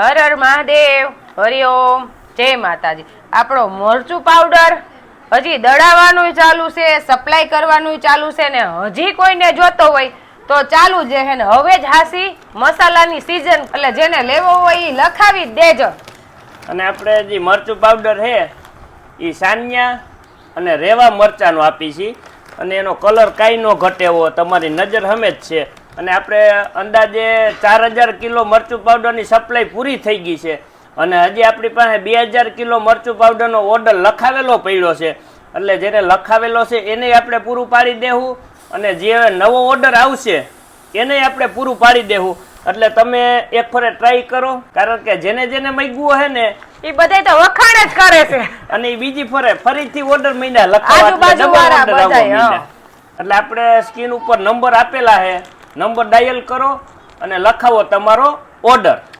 હર હર મહાદેવ, હરિઓમ, જય માતાજી। આપણો મરચું પાવડર હજી દળાવવાનું ચાલુ છે, સપ્લાય કરવાનું ચાલુ છે ને હજી કોઈને જોતો હોય તો ચાલુ જ છે ને। હવે જ હાસી મસાલાની સીઝન, એટલે જેને લેવો હોય એ લખાવી જ દેજો। અને આપણે જે મરચું પાવડર છે એ સાન્યા અને રેવા મરચાંનો આપી છીએ અને એનો કલર કાંઈ ન ઘટે એવો તમારી નજર સામે જ છે। અને આપણે અંદાજે 4000 કિલો મરચું પાવડરની સપ્લાય પૂરી થઈ ગઈ છે અને હજી આપણી પાસે 2000 કિલો મરચું પાવડરનો ઓર્ડર લખાવેલો પડ્યો છે। એટલે જેને લખાવેલો છે એને આપણે પૂરું પાડી દેવું અને જે નવો ઓર્ડર આવશે એને આપણે પૂરું પાડી દેવું। એટલે તમે એક ફરે ટ્રાય કરો, કારણ કે જેને જેને માંગ્યું હે ને એ બધાય તો વખાણ જ કરે છે અને એ બીજી ફરે ફરીથી ઓર્ડર માંડ્યા લખાવા, આજુબાજુ વાળા બધાય। એટલે આપણે સ્ક્રીન ઉપર નંબર આપેલા છે, નંબર ડાયલ કરો અને લખાવો તમારો ઓર્ડર।